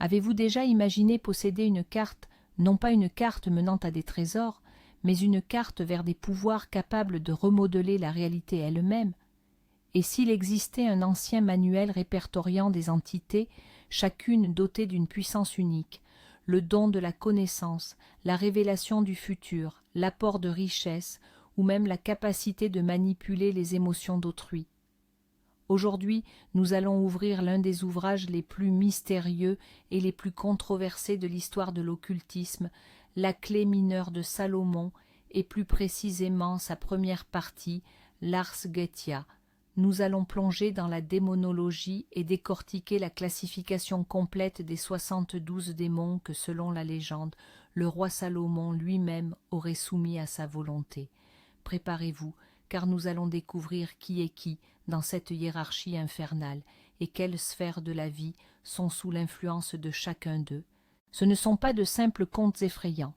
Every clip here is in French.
Avez-vous déjà imaginé posséder une carte, non pas une carte menant à des trésors, mais une carte vers des pouvoirs capables de remodeler la réalité elle-même? Et s'il existait un ancien manuel répertoriant des entités, chacune dotée d'une puissance unique, le don de la connaissance, la révélation du futur, l'apport de richesse, ou même la capacité de manipuler les émotions d'autrui? Aujourd'hui, nous allons ouvrir l'un des ouvrages les plus mystérieux et les plus controversés de l'histoire de l'occultisme, la clé mineure de Salomon, et plus précisément sa première partie, l'Ars Goetia. Nous allons plonger dans la démonologie et décortiquer la classification complète des 72 démons que, selon la légende, le roi Salomon lui-même aurait soumis à sa volonté. Préparez-vous, car nous allons découvrir qui est qui dans cette hiérarchie infernale et quelles sphères de la vie sont sous l'influence de chacun d'eux. Ce ne sont pas de simples contes effrayants.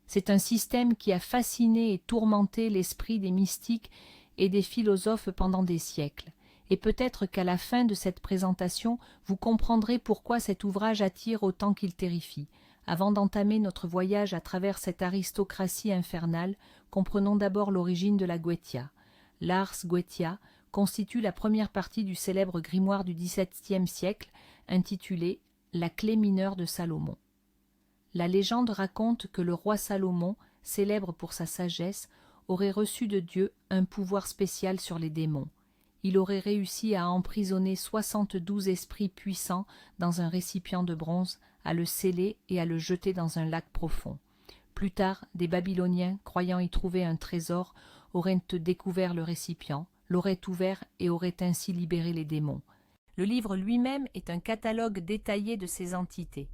C'est un système qui a fasciné et tourmenté l'esprit des mystiques et des philosophes pendant des siècles. Et peut-être qu'à la fin de cette présentation, vous comprendrez pourquoi cet ouvrage attire autant qu'il terrifie. Avant d'entamer notre voyage à travers cette aristocratie infernale, comprenons d'abord l'origine de la Goetia. L'Ars Goetia constitue la première partie du célèbre grimoire du XVIIe siècle, intitulé « La clé mineure de Salomon ». La légende raconte que le roi Salomon, célèbre pour sa sagesse, aurait reçu de Dieu un pouvoir spécial sur les démons. Il aurait réussi à emprisonner 72 esprits puissants dans un récipient de bronze, à le sceller et à le jeter dans un lac profond. Plus tard, des Babyloniens, croyant y trouver un trésor, auraient découvert le récipient, l'auraient ouvert et auraient ainsi libéré les démons. Le livre lui-même est un catalogue détaillé de ces entités.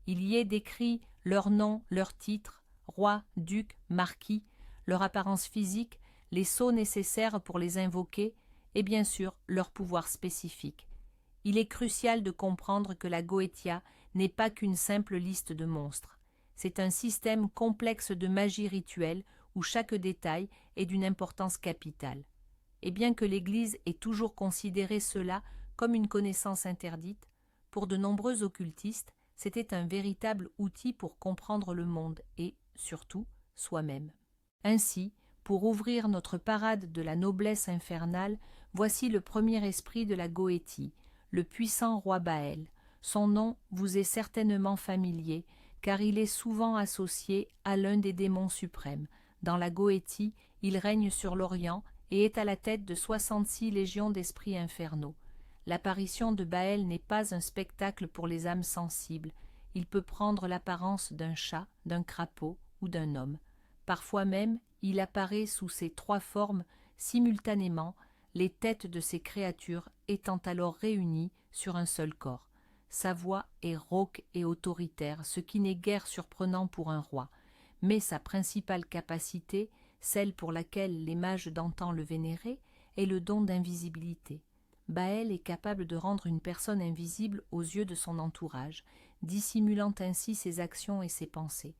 Il y est décrit leurs noms, leurs titres, roi, duc, marquis, leur apparence physique, les sceaux nécessaires pour les invoquer et bien sûr leur pouvoir spécifique. Il est crucial de comprendre que la Goetia n'est pas qu'une simple liste de monstres. C'est un système complexe de magie rituelle où chaque détail est d'une importance capitale. Et bien que l'Église ait toujours considéré cela comme une connaissance interdite, pour de nombreux occultistes, c'était un véritable outil pour comprendre le monde et, surtout, soi-même. Ainsi, pour ouvrir notre parade de la noblesse infernale, voici le premier esprit de la Goétie, le puissant roi Baël. Son nom vous est certainement familier, car il est souvent associé à l'un des démons suprêmes. Dans la Goétie, il règne sur l'Orient et est à la tête de 66 légions d'esprits infernaux. L'apparition de Baël n'est pas un spectacle pour les âmes sensibles. Il peut prendre l'apparence d'un chat, d'un crapaud ou d'un homme. Parfois même, il apparaît sous ces trois formes simultanément, les têtes de ces créatures étant alors réunies sur un seul corps. Sa voix est rauque et autoritaire, ce qui n'est guère surprenant pour un roi. Mais sa principale capacité, celle pour laquelle les mages d'antan le vénéraient, est le don d'invisibilité. Baël est capable de rendre une personne invisible aux yeux de son entourage, dissimulant ainsi ses actions et ses pensées.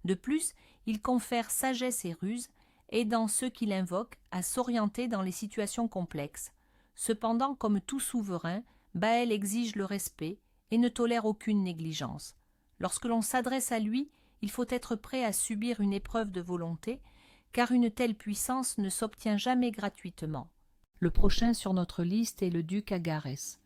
De plus, il confère sagesse et ruse, aidant ceux qui l'invoquent à s'orienter dans les situations complexes. Cependant, comme tout souverain, Baël exige le respect et ne tolère aucune négligence. Lorsque l'on s'adresse à lui, il faut être prêt à subir une épreuve de volonté, car une telle puissance ne s'obtient jamais gratuitement. Le prochain sur notre liste est le duc Agarès.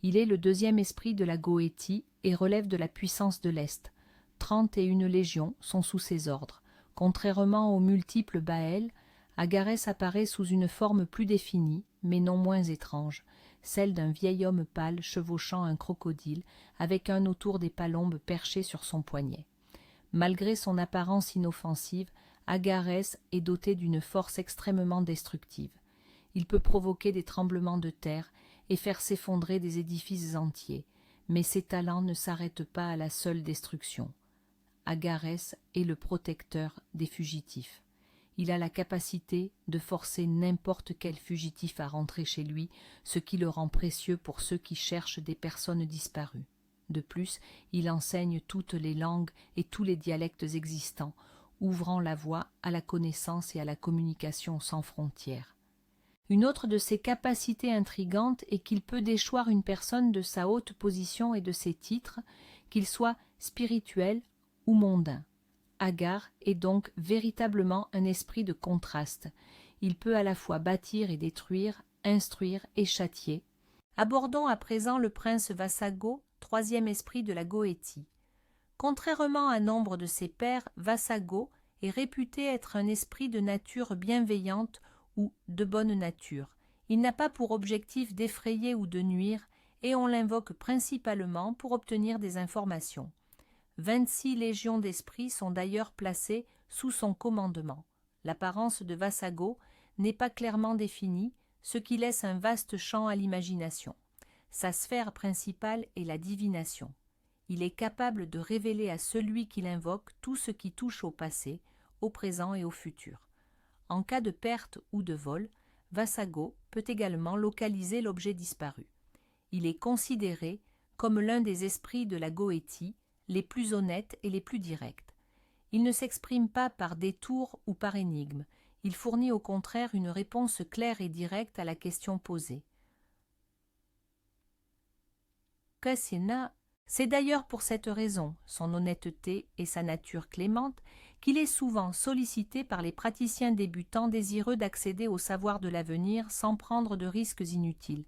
Il est le deuxième esprit de la Goétie et relève de la puissance de l'Est. 31 légions sont sous ses ordres. Contrairement aux multiples Baël, Agarès apparaît sous une forme plus définie, mais non moins étrange, celle d'un vieil homme pâle chevauchant un crocodile, avec un autour des palombes perché sur son poignet. Malgré son apparence inoffensive, Agarès est doté d'une force extrêmement destructive. Il peut provoquer des tremblements de terre et faire s'effondrer des édifices entiers, mais ses talents ne s'arrêtent pas à la seule destruction. Agarès est le protecteur des fugitifs. Il a la capacité de forcer n'importe quel fugitif à rentrer chez lui, ce qui le rend précieux pour ceux qui cherchent des personnes disparues. De plus, il enseigne toutes les langues et tous les dialectes existants, ouvrant la voie à la connaissance et à la communication sans frontières. Une autre de ses capacités intrigantes est qu'il peut déchoir une personne de sa haute position et de ses titres, qu'il soit spirituel ou mondain. Agar est donc véritablement un esprit de contraste. Il peut à la fois bâtir et détruire, instruire et châtier. Abordons à présent le prince Vassago, troisième esprit de la Goétie. Contrairement à nombre de ses pairs, Vassago est réputé être un esprit de nature bienveillante ou de bonne nature. Il n'a pas pour objectif d'effrayer ou de nuire, et on l'invoque principalement pour obtenir des informations. 26 légions d'esprits sont d'ailleurs placées sous son commandement. L'apparence de Vassago n'est pas clairement définie, ce qui laisse un vaste champ à l'imagination. Sa sphère principale est la divination. Il est capable de révéler à celui qui l'invoque tout ce qui touche au passé, au présent et au futur. En cas de perte ou de vol, Vassago peut également localiser l'objet disparu. Il est considéré comme l'un des esprits de la Goétie, les plus honnêtes et les plus directs. Il ne s'exprime pas par détours ou par énigmes, il fournit au contraire une réponse claire et directe à la question posée. Kasina, c'est d'ailleurs pour cette raison, son honnêteté et sa nature clémente, qu'il est souvent sollicité par les praticiens débutants désireux d'accéder au savoir de l'avenir sans prendre de risques inutiles.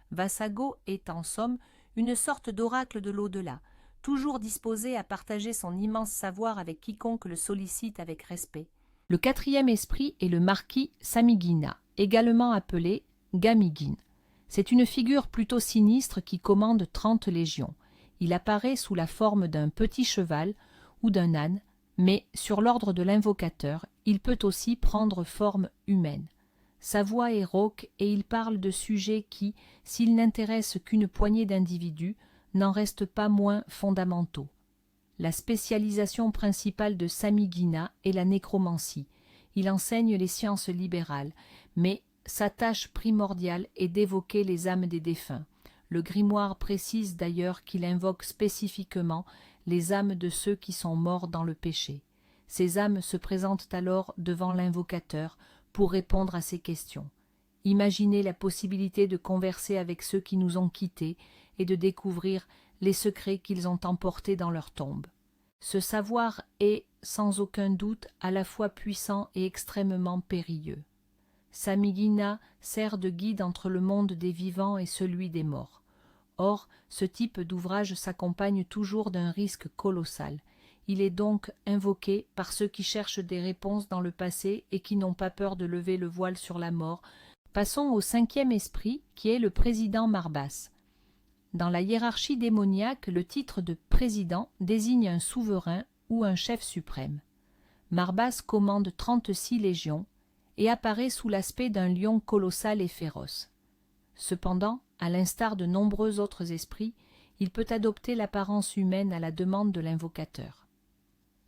Vassago est en somme une sorte d'oracle de l'au-delà, toujours disposé à partager son immense savoir avec quiconque le sollicite avec respect. Le quatrième esprit est le marquis Samigina, également appelé Gamigin. C'est une figure plutôt sinistre qui commande 30 légions. Il apparaît sous la forme d'un petit cheval ou d'un âne, mais sur l'ordre de l'invocateur, il peut aussi prendre forme humaine. Sa voix est rauque et il parle de sujets qui, s'ils n'intéressent qu'une poignée d'individus, n'en restent pas moins fondamentaux. La spécialisation principale de Samigina est la nécromancie. Il enseigne les sciences libérales, mais sa tâche primordiale est d'évoquer les âmes des défunts. Le grimoire précise d'ailleurs qu'il invoque spécifiquement les âmes de ceux qui sont morts dans le péché. Ces âmes se présentent alors devant l'invocateur pour répondre à ces questions. Imaginez la possibilité de converser avec ceux qui nous ont quittés et de découvrir les secrets qu'ils ont emportés dans leur tombe. Ce savoir est, sans aucun doute, à la fois puissant et extrêmement périlleux. Samigina sert de guide entre le monde des vivants et celui des morts. Or, ce type d'ouvrage s'accompagne toujours d'un risque colossal. Il est donc invoqué par ceux qui cherchent des réponses dans le passé et qui n'ont pas peur de lever le voile sur la mort. Passons au cinquième esprit, qui est le président Marbas. Dans la hiérarchie démoniaque, le titre de président désigne un souverain ou un chef suprême. Marbas commande 36 légions et apparaît sous l'aspect d'un lion colossal et féroce. Cependant, à l'instar de nombreux autres esprits, il peut adopter l'apparence humaine à la demande de l'invocateur.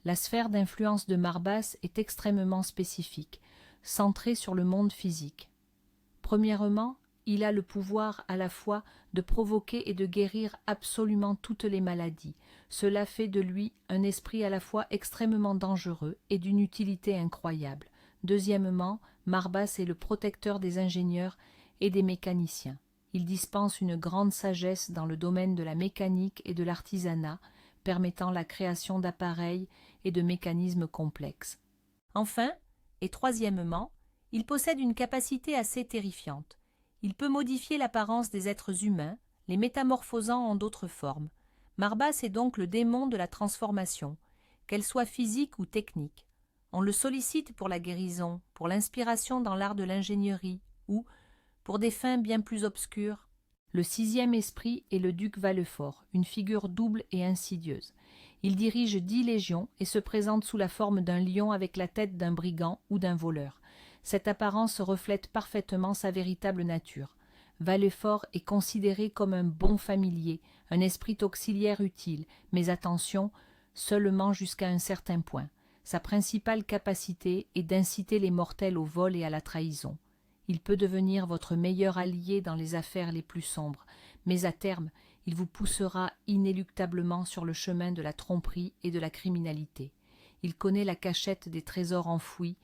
La sphère d'influence de Marbas est extrêmement spécifique, centrée sur le monde physique. Premièrement, il a le pouvoir à la fois de provoquer et de guérir absolument toutes les maladies. Cela fait de lui un esprit à la fois extrêmement dangereux et d'une utilité incroyable. Deuxièmement, Marbas est le protecteur des ingénieurs et des mécaniciens. Il dispense une grande sagesse dans le domaine de la mécanique et de l'artisanat, permettant la création d'appareils et de mécanismes complexes. Enfin, et troisièmement, il possède une capacité assez terrifiante. Il peut modifier l'apparence des êtres humains, les métamorphosant en d'autres formes. Marbas est donc le démon de la transformation, qu'elle soit physique ou technique. On le sollicite pour la guérison, pour l'inspiration dans l'art de l'ingénierie ou pour des fins bien plus obscures. Le sixième esprit est le duc Vallefort, une figure double et insidieuse. Il dirige 10 légions et se présente sous la forme d'un lion avec la tête d'un brigand ou d'un voleur. Cette apparence reflète parfaitement sa véritable nature. Vallefort est considéré comme un bon familier, un esprit auxiliaire utile, mais attention, seulement jusqu'à un certain point. Sa principale capacité est d'inciter les mortels au vol et à la trahison. Il peut devenir votre meilleur allié dans les affaires les plus sombres, mais à terme, il vous poussera inéluctablement sur le chemin de la tromperie et de la criminalité. Il connaît la cachette des trésors enfouis,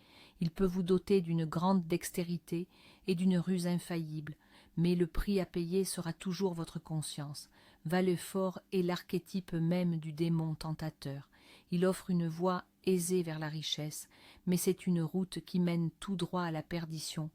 il peut vous doter d'une grande dextérité et d'une ruse infaillible, mais le prix à payer sera toujours votre conscience. Vallefort est l'archétype même du démon tentateur. Il offre une voie aisée vers la richesse, mais c'est une route qui mène tout droit à la perdition.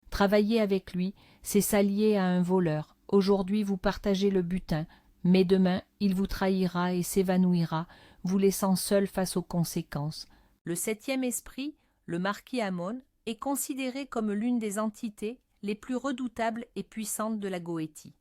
Travailler avec lui, c'est s'allier à un voleur. Aujourd'hui vous partagez le butin, mais demain il vous trahira et s'évanouira, vous laissant seul face aux conséquences. Le septième esprit, le marquis Amon, est considéré comme l'une des entités les plus redoutables et puissantes de la Goétie.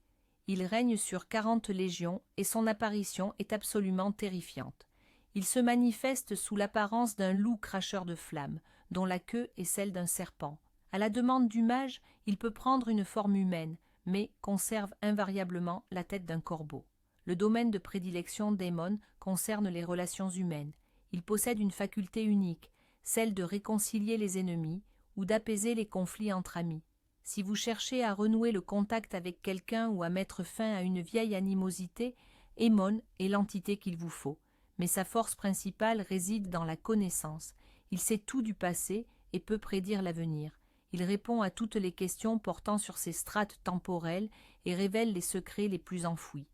Il règne sur 40 légions et son apparition est absolument terrifiante. Il se manifeste sous l'apparence d'un loup cracheur de flammes, dont la queue est celle d'un serpent. À la demande du mage, il peut prendre une forme humaine, mais conserve invariablement la tête d'un corbeau. Le domaine de prédilection d'Amon concerne les relations humaines. Il possède une faculté unique, celle de réconcilier les ennemis ou d'apaiser les conflits entre amis. Si vous cherchez à renouer le contact avec quelqu'un ou à mettre fin à une vieille animosité, Amon est l'entité qu'il vous faut. Mais sa force principale réside dans la connaissance. Il sait tout du passé et peut prédire l'avenir. Il répond à toutes les questions portant sur ces strates temporelles et révèle les secrets les plus enfouis.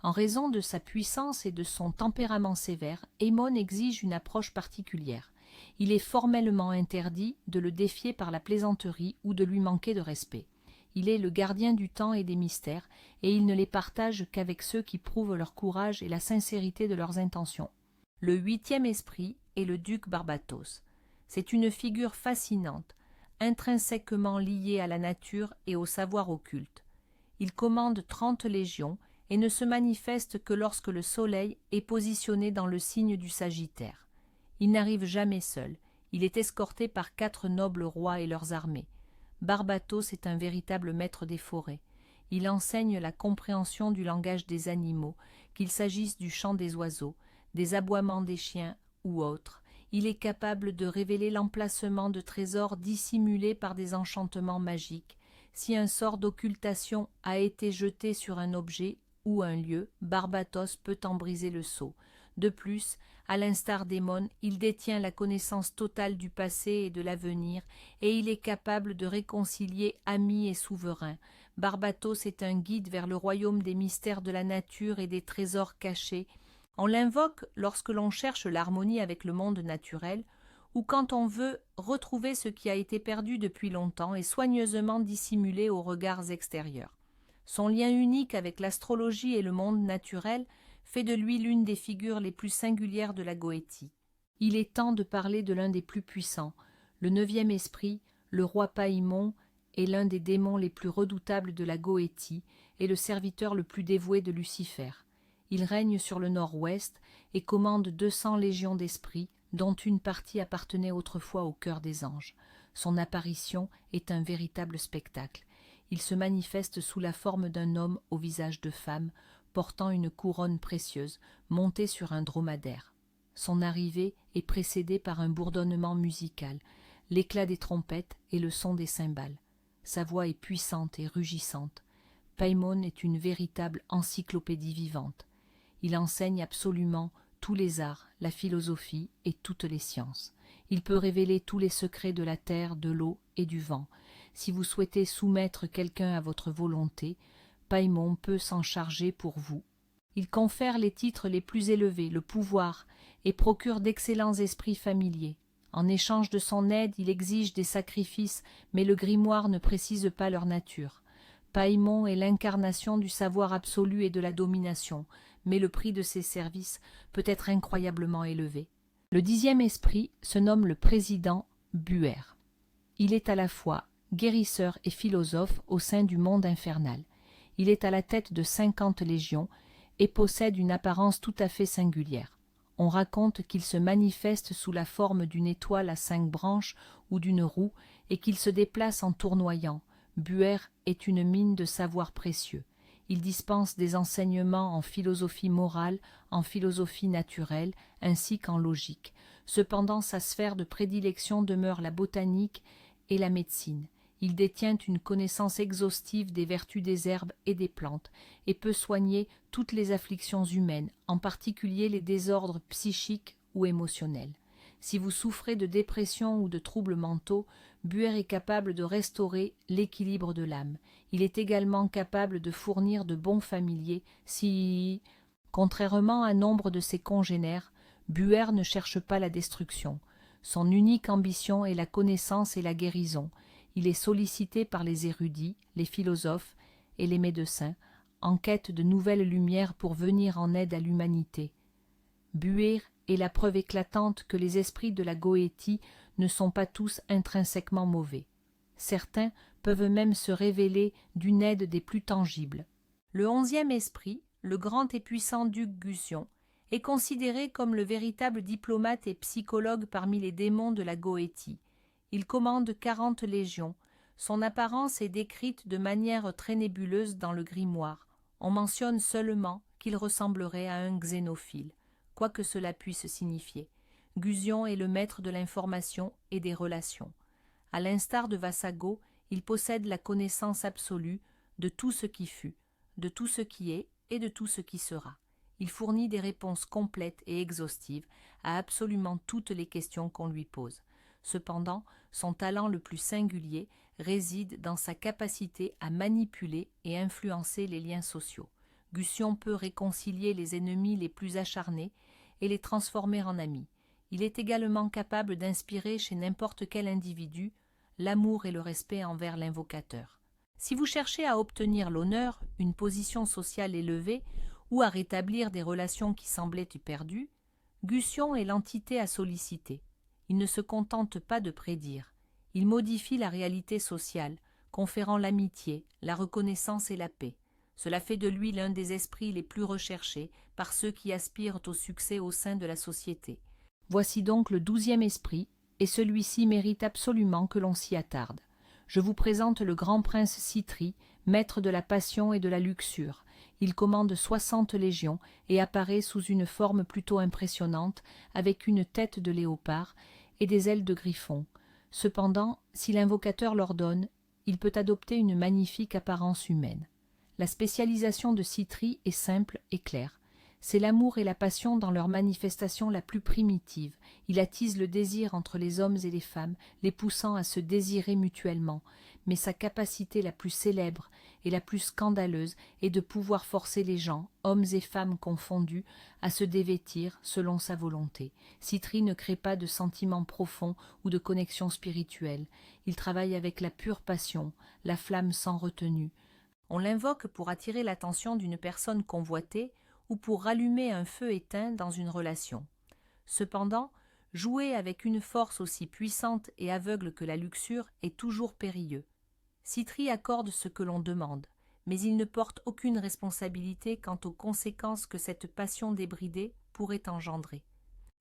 En raison de sa puissance et de son tempérament sévère, Amon exige une approche particulière. Il est formellement interdit de le défier par la plaisanterie ou de lui manquer de respect. Il est le gardien du temps et des mystères, et il ne les partage qu'avec ceux qui prouvent leur courage et la sincérité de leurs intentions. Le huitième esprit est le duc Barbatos. C'est une figure fascinante, intrinsèquement liée à la nature et au savoir occulte. Il commande 30 légions et ne se manifeste que lorsque le soleil est positionné dans le signe du Sagittaire. Il n'arrive jamais seul, il est escorté par 4 nobles rois et leurs armées. Barbatos est un véritable maître des forêts. Il enseigne la compréhension du langage des animaux, qu'il s'agisse du chant des oiseaux, des aboiements des chiens ou autres. Il est capable de révéler l'emplacement de trésors dissimulés par des enchantements magiques. Si un sort d'occultation a été jeté sur un objet ou un lieu, Barbatos peut en briser le sceau. De plus, à l'instar d'Amon, il détient la connaissance totale du passé et de l'avenir, et il est capable de réconcilier amis et souverains. Barbatos est un guide vers le royaume des mystères de la nature et des trésors cachés. On l'invoque lorsque l'on cherche l'harmonie avec le monde naturel, ou quand on veut retrouver ce qui a été perdu depuis longtemps et soigneusement dissimulé aux regards extérieurs. Son lien unique avec l'astrologie et le monde naturel fait de lui l'une des figures les plus singulières de la Goétie. Il est temps de parler de l'un des plus puissants. Le neuvième esprit, le roi Païmon, est l'un des démons les plus redoutables de la Goétie et le serviteur le plus dévoué de Lucifer. Il règne sur le nord-ouest et commande 200 légions d'esprits, dont une partie appartenait autrefois au cœur des anges. Son apparition est un véritable spectacle. Il se manifeste sous la forme d'un homme au visage de femme, portant une couronne précieuse, monté sur un dromadaire. Son arrivée est précédée par un bourdonnement musical, l'éclat des trompettes et le son des cymbales. Sa voix est puissante et rugissante. Païmon est une véritable encyclopédie vivante. Il enseigne absolument tous les arts, la philosophie et toutes les sciences. Il peut révéler tous les secrets de la terre, de l'eau et du vent. Si vous souhaitez soumettre quelqu'un à votre volonté, Païmon peut s'en charger pour vous. Il confère les titres les plus élevés, le pouvoir, et procure d'excellents esprits familiers. En échange de son aide, il exige des sacrifices, mais le grimoire ne précise pas leur nature. Païmon est l'incarnation du savoir absolu et de la domination, mais le prix de ses services peut être incroyablement élevé. Le 10e esprit se nomme le président Buer. Il est à la fois guérisseur et philosophe au sein du monde infernal. Il est à la tête de 50 légions et possède une apparence tout à fait singulière. On raconte qu'il se manifeste sous la forme d'une étoile à 5 branches ou d'une roue et qu'il se déplace en tournoyant. Buer est une mine de savoir précieux. Il dispense des enseignements en philosophie morale, en philosophie naturelle, ainsi qu'en logique. Cependant, sa sphère de prédilection demeure la botanique et la médecine. Il détient une connaissance exhaustive des vertus des herbes et des plantes, et peut soigner toutes les afflictions humaines, en particulier les désordres psychiques ou émotionnels. Si vous souffrez de dépression ou de troubles mentaux, Buer est capable de restaurer l'équilibre de l'âme. Il est également capable de fournir de bons familiers si, contrairement à nombre de ses congénères, Buer ne cherche pas la destruction. Son unique ambition est la connaissance et la guérison. Il est sollicité par les érudits, les philosophes et les médecins, en quête de nouvelles lumières pour venir en aide à l'humanité. Buer est la preuve éclatante que les esprits de la Goétie ne sont pas tous intrinsèquement mauvais. Certains peuvent même se révéler d'une aide des plus tangibles. Le 11e esprit, le grand et puissant duc Gusion, est considéré comme le véritable diplomate et psychologue parmi les démons de la Goétie. Il commande 40 légions. Son apparence est décrite de manière très nébuleuse dans le grimoire. On mentionne seulement qu'il ressemblerait à un xénophile, quoi que cela puisse signifier. Gusion est le maître de l'information et des relations. À l'instar de Vassago, il possède la connaissance absolue de tout ce qui fut, de tout ce qui est et de tout ce qui sera. Il fournit des réponses complètes et exhaustives à absolument toutes les questions qu'on lui pose. Cependant, son talent le plus singulier réside dans sa capacité à manipuler et influencer les liens sociaux. Gusion peut réconcilier les ennemis les plus acharnés et les transformer en amis. Il est également capable d'inspirer chez n'importe quel individu l'amour et le respect envers l'invocateur. Si vous cherchez à obtenir l'honneur, une position sociale élevée ou à rétablir des relations qui semblaient perdues, Gusion est l'entité à solliciter. Il ne se contente pas de prédire. Il modifie la réalité sociale, conférant l'amitié, la reconnaissance et la paix. Cela fait de lui l'un des esprits les plus recherchés par ceux qui aspirent au succès au sein de la société. Voici donc le 12e esprit, et celui-ci mérite absolument que l'on s'y attarde. Je vous présente le grand prince Citri, maître de la passion et de la luxure. Il commande 60 légions et apparaît sous une forme plutôt impressionnante, avec une tête de léopard et des ailes de griffon. Cependant, si l'invocateur l'ordonne, il peut adopter une magnifique apparence humaine. La spécialisation de Citri est simple et claire. C'est l'amour et la passion dans leur manifestation la plus primitive. Il attise le désir entre les hommes et les femmes, les poussant à se désirer mutuellement. Mais sa capacité la plus célèbre et la plus scandaleuse est de pouvoir forcer les gens, hommes et femmes confondus, à se dévêtir selon sa volonté. Citri ne crée pas de sentiments profonds ou de connexion spirituelle. Il travaille avec la pure passion, la flamme sans retenue. On l'invoque pour attirer l'attention d'une personne convoitée ou pour rallumer un feu éteint dans une relation. Cependant, jouer avec une force aussi puissante et aveugle que la luxure est toujours périlleux. Citri accorde ce que l'on demande, mais il ne porte aucune responsabilité quant aux conséquences que cette passion débridée pourrait engendrer.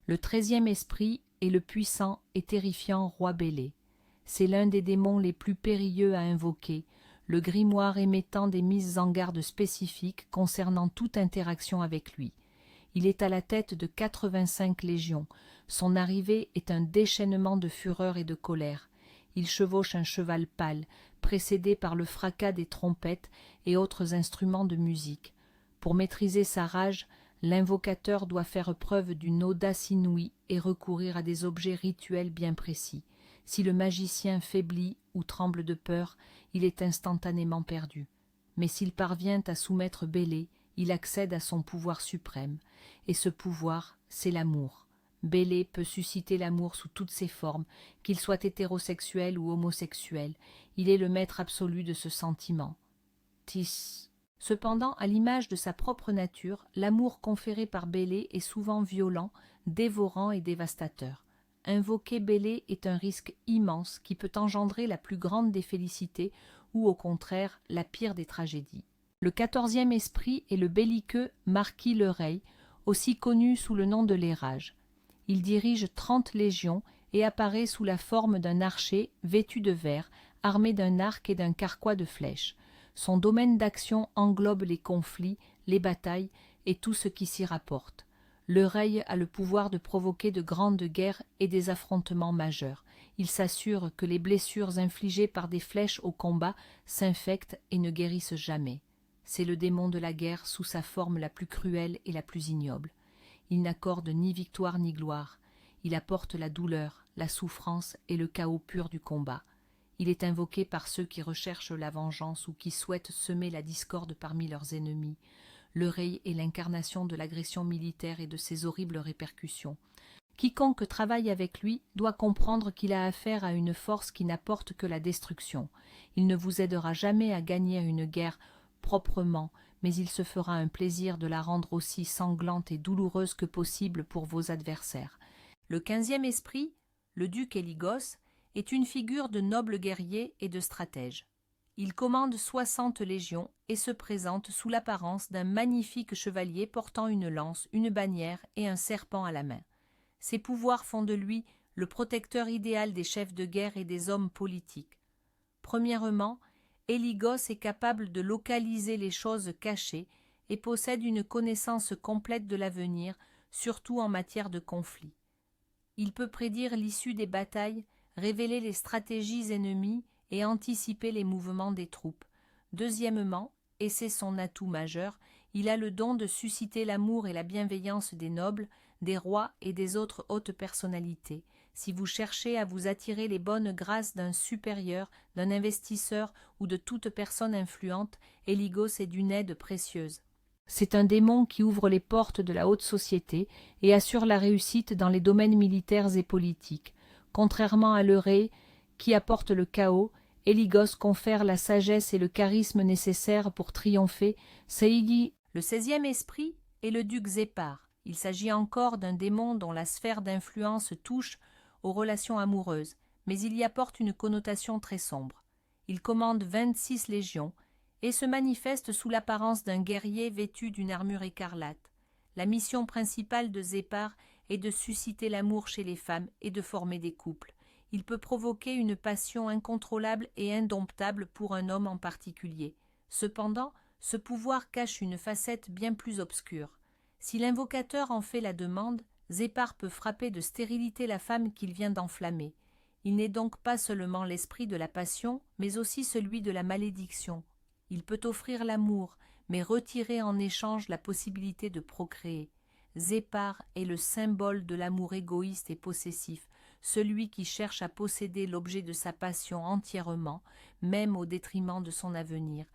Le 13e esprit est le puissant et terrifiant roi Bélé. C'est l'un des démons les plus périlleux à invoquer, le grimoire émettant des mises en garde spécifiques concernant toute interaction avec lui. Il est à la tête de 85 légions. Son arrivée est un déchaînement de fureur et de colère. Il chevauche un cheval pâle, précédé par le fracas des trompettes et autres instruments de musique. Pour maîtriser sa rage, l'invocateur doit faire preuve d'une audace inouïe et recourir à des objets rituels bien précis. Si le magicien faiblit ou tremble de peur, il est instantanément perdu. Mais s'il parvient à soumettre Bélé, il accède à son pouvoir suprême. Et ce pouvoir, c'est l'amour. Bélé peut susciter l'amour sous toutes ses formes, qu'il soit hétérosexuel ou homosexuel. Il est le maître absolu de ce sentiment. Tis. Cependant, à l'image de sa propre nature, l'amour conféré par Bélé est souvent violent, dévorant et dévastateur. Invoquer Bélé est un risque immense qui peut engendrer la plus grande des félicités ou au contraire la pire des tragédies. Le 14e esprit est le belliqueux Marquis le Rey, aussi connu sous le nom de l'Érage. Il dirige 30 légions et apparaît sous la forme d'un archer vêtu de vert, armé d'un arc et d'un carquois de flèches. Son domaine d'action englobe les conflits, les batailles et tout ce qui s'y rapporte. Le Rey a le pouvoir de provoquer de grandes guerres et des affrontements majeurs. Il s'assure que les blessures infligées par des flèches au combat s'infectent et ne guérissent jamais. C'est le démon de la guerre sous sa forme la plus cruelle et la plus ignoble. Il n'accorde ni victoire ni gloire. Il apporte la douleur, la souffrance et le chaos pur du combat. Il est invoqué par ceux qui recherchent la vengeance ou qui souhaitent semer la discorde parmi leurs ennemis. Le Rei est l'incarnation de l'agression militaire et de ses horribles répercussions. Quiconque travaille avec lui doit comprendre qu'il a affaire à une force qui n'apporte que la destruction. Il ne vous aidera jamais à gagner une guerre proprement, mais il se fera un plaisir de la rendre aussi sanglante et douloureuse que possible pour vos adversaires. Le 15e esprit, le duc Élygos, est une figure de noble guerrier et de stratège. Il commande 60 légions et se présente sous l'apparence d'un magnifique chevalier portant une lance, une bannière et un serpent à la main. Ses pouvoirs font de lui le protecteur idéal des chefs de guerre et des hommes politiques. Premièrement, Élygos est capable de localiser les choses cachées et possède une connaissance complète de l'avenir, surtout en matière de conflit. Il peut prédire l'issue des batailles, révéler les stratégies ennemies et anticiper les mouvements des troupes. Deuxièmement, et c'est son atout majeur, il a le don de susciter l'amour et la bienveillance des nobles, des rois et des autres hautes personnalités. Si vous cherchez à vous attirer les bonnes grâces d'un supérieur, d'un investisseur ou de toute personne influente, Élygos est d'une aide précieuse. C'est un démon qui ouvre les portes de la haute société et assure la réussite dans les domaines militaires et politiques. Contrairement à le Rei, qui apporte le chaos, Élygos confère la sagesse et le charisme nécessaires pour triompher. Seigi, le 16e esprit, est le duc Zépar. Il s'agit encore d'un démon dont la sphère d'influence touche aux relations amoureuses, mais il y apporte une connotation très sombre. Il commande 26 légions et se manifeste sous l'apparence d'un guerrier vêtu d'une armure écarlate. La mission principale de Zépar est de susciter l'amour chez les femmes et de former des couples. Il peut provoquer une passion incontrôlable et indomptable pour un homme en particulier. Cependant, ce pouvoir cache une facette bien plus obscure. Si l'invocateur en fait la demande, Zépar peut frapper de stérilité la femme qu'il vient d'enflammer. Il n'est donc pas seulement l'esprit de la passion, mais aussi celui de la malédiction. Il peut offrir l'amour, mais retirer en échange la possibilité de procréer. Zépar est le symbole de l'amour égoïste et possessif, celui qui cherche à posséder l'objet de sa passion entièrement, même au détriment de son avenir.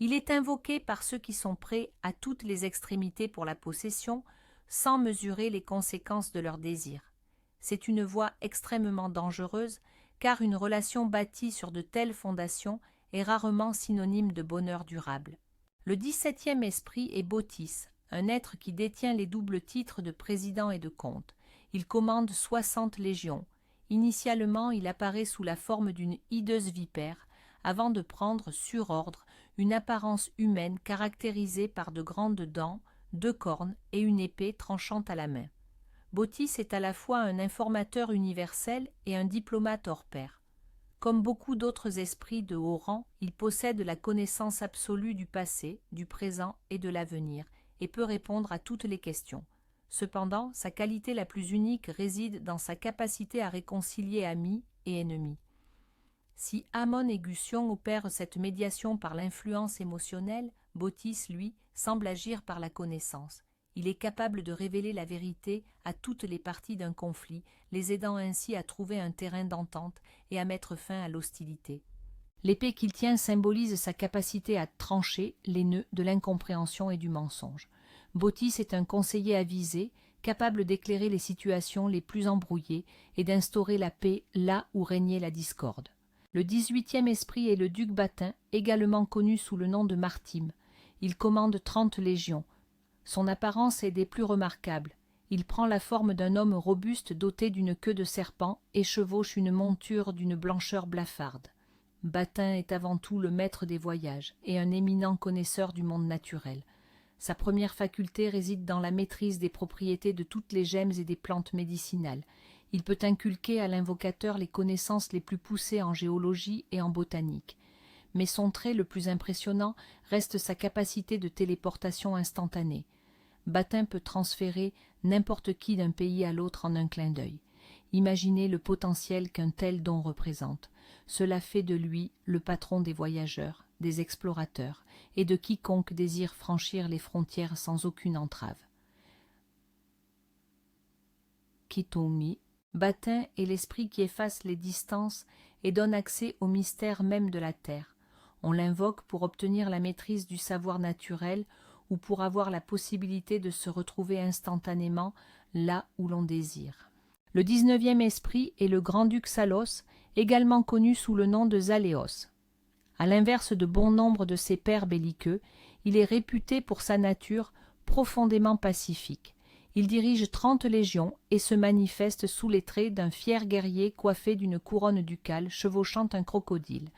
Il est invoqué par ceux qui sont prêts à toutes les extrémités pour la possession, sans mesurer les conséquences de leur désir. C'est une voie extrêmement dangereuse, car une relation bâtie sur de telles fondations est rarement synonyme de bonheur durable. Le 17e esprit est Bautis, un être qui détient les doubles titres de président et de comte. Il commande 60 légions. Initialement, il apparaît sous la forme d'une hideuse vipère, avant de prendre, sur ordre, une apparence humaine caractérisée par de grandes dents, 2 cornes et une épée tranchante à la main. Bautis est à la fois un informateur universel et un diplomate hors pair. Comme beaucoup d'autres esprits de haut rang, il possède la connaissance absolue du passé, du présent et de l'avenir, et peut répondre à toutes les questions. Cependant, sa qualité la plus unique réside dans sa capacité à réconcilier amis et ennemis. Si Amon et Gustion opèrent cette médiation par l'influence émotionnelle, Bautis, lui, semble agir par la connaissance. Il est capable de révéler la vérité à toutes les parties d'un conflit, les aidant ainsi à trouver un terrain d'entente et à mettre fin à l'hostilité. L'épée qu'il tient symbolise sa capacité à trancher les nœuds de l'incompréhension et du mensonge. Bautis est un conseiller avisé, capable d'éclairer les situations les plus embrouillées et d'instaurer la paix là où régnait la discorde. Le 18e esprit est le duc Batin, également connu sous le nom de Martime. Il commande 30 légions. Son apparence est des plus remarquables. Il prend la forme d'un homme robuste doté d'une queue de serpent et chevauche une monture d'une blancheur blafarde. Batin est avant tout le maître des voyages et un éminent connaisseur du monde naturel. Sa première faculté réside dans la maîtrise des propriétés de toutes les gemmes et des plantes médicinales. Il peut inculquer à l'invocateur les connaissances les plus poussées en géologie et en botanique. Mais son trait le plus impressionnant reste sa capacité de téléportation instantanée. Batin peut transférer n'importe qui d'un pays à l'autre en un clin d'œil. Imaginez le potentiel qu'un tel don représente. Cela fait de lui le patron des voyageurs, des explorateurs et de quiconque désire franchir les frontières sans aucune entrave. Kitomi Bâtin est l'esprit qui efface les distances et donne accès au mystère même de la terre. On l'invoque pour obtenir la maîtrise du savoir naturel ou pour avoir la possibilité de se retrouver instantanément là où l'on désire. Le 19e esprit est le grand-duc Salos, également connu sous le nom de Zaléos. À l'inverse de bon nombre de ses pairs belliqueux, il est réputé pour sa nature profondément pacifique. Il dirige 30 légions et se manifeste sous les traits d'un fier guerrier coiffé d'une couronne ducale chevauchant un crocodile.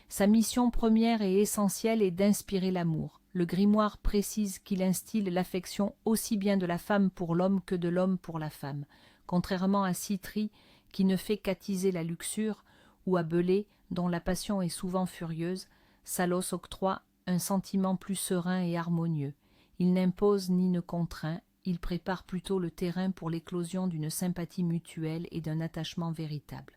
Sa mission première et essentielle est d'inspirer l'amour. Le grimoire précise qu'il instille l'affection aussi bien de la femme pour l'homme que de l'homme pour la femme. Contrairement à Citri, qui ne fait qu'attiser la luxure, ou à Belé, dont la passion est souvent furieuse, Salos octroie un sentiment plus serein et harmonieux. Il n'impose ni ne contraint, il prépare plutôt le terrain pour l'éclosion d'une sympathie mutuelle et d'un attachement véritable.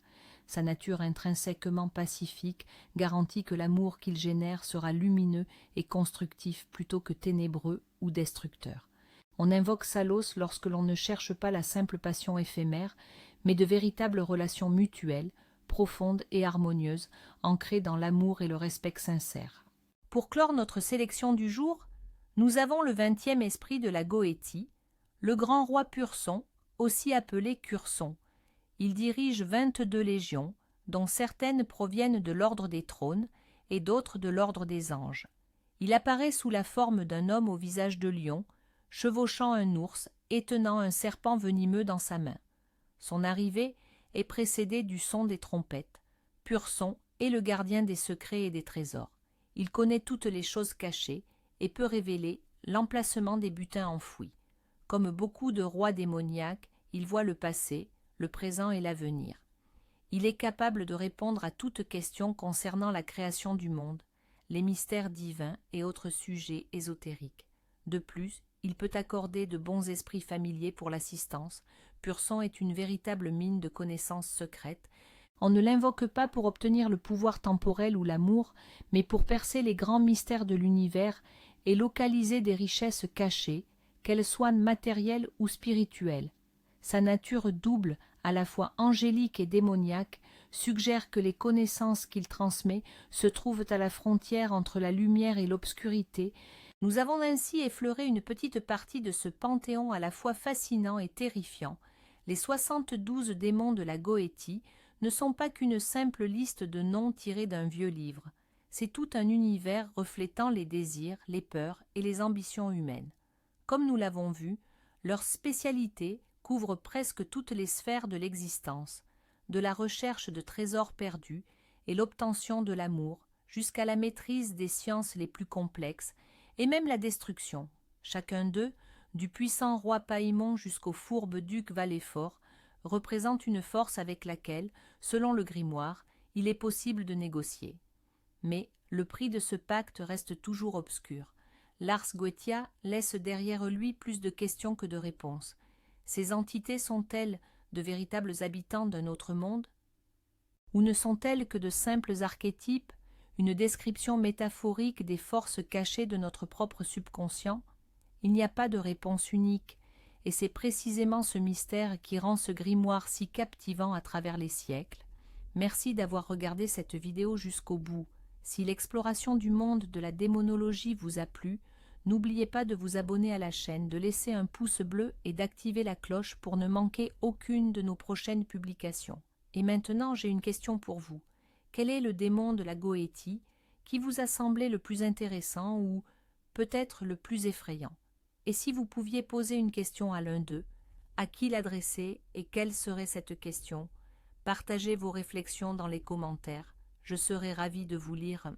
Sa nature intrinsèquement pacifique garantit que l'amour qu'il génère sera lumineux et constructif plutôt que ténébreux ou destructeur. On invoque Salos lorsque l'on ne cherche pas la simple passion éphémère, mais de véritables relations mutuelles, profondes et harmonieuses, ancrées dans l'amour et le respect sincère. Pour clore notre sélection du jour, nous avons le 20e esprit de la Goétie, le grand roi Purson, aussi appelé Curson. Il dirige 22 légions, dont certaines proviennent de l'ordre des trônes et d'autres de l'ordre des anges. Il apparaît sous la forme d'un homme au visage de lion, chevauchant un ours et tenant un serpent venimeux dans sa main. Son arrivée est précédée du son des trompettes. Purson est le gardien des secrets et des trésors. Il connaît toutes les choses cachées et peut révéler l'emplacement des butins enfouis. Comme beaucoup de rois démoniaques, il voit le passé, le présent et l'avenir. Il est capable de répondre à toute question concernant la création du monde, les mystères divins et autres sujets ésotériques. De plus, il peut accorder de bons esprits familiers pour l'assistance. Purson est une véritable mine de connaissances secrètes. On ne l'invoque pas pour obtenir le pouvoir temporel ou l'amour, mais pour percer les grands mystères de l'univers et localiser des richesses cachées, qu'elles soient matérielles ou spirituelles. Sa nature double, à la fois angélique et démoniaque, suggère que les connaissances qu'il transmet se trouvent à la frontière entre la lumière et l'obscurité. Nous avons ainsi effleuré une petite partie de ce panthéon à la fois fascinant et terrifiant. Les 72 démons de la Goétie ne sont pas qu'une simple liste de noms tirés d'un vieux livre. C'est tout un univers reflétant les désirs, les peurs et les ambitions humaines. Comme nous l'avons vu, leur spécialité couvre presque toutes les sphères de l'existence, de la recherche de trésors perdus et l'obtention de l'amour, jusqu'à la maîtrise des sciences les plus complexes, et même la destruction. Chacun d'eux, du puissant roi Païmon jusqu'au fourbe duc Valéfort, représente une force avec laquelle, selon le grimoire, il est possible de négocier. Mais le prix de ce pacte reste toujours obscur. Lars Goetia laisse derrière lui plus de questions que de réponses. Ces entités sont-elles de véritables habitants d'un autre monde? Ou ne sont-elles que de simples archétypes, une description métaphorique des forces cachées de notre propre subconscient? Il n'y a pas de réponse unique, et c'est précisément ce mystère qui rend ce grimoire si captivant à travers les siècles. Merci d'avoir regardé cette vidéo jusqu'au bout. Si l'exploration du monde de la démonologie vous a plu, n'oubliez pas de vous abonner à la chaîne, de laisser un pouce bleu et d'activer la cloche pour ne manquer aucune de nos prochaines publications. Et maintenant, j'ai une question pour vous. Quel est le démon de la Goétie qui vous a semblé le plus intéressant ou peut-être le plus effrayant? Et si vous pouviez poser une question à l'un d'eux, à qui l'adresser et quelle serait cette question? Partagez vos réflexions dans les commentaires. Je serai ravie de vous lire.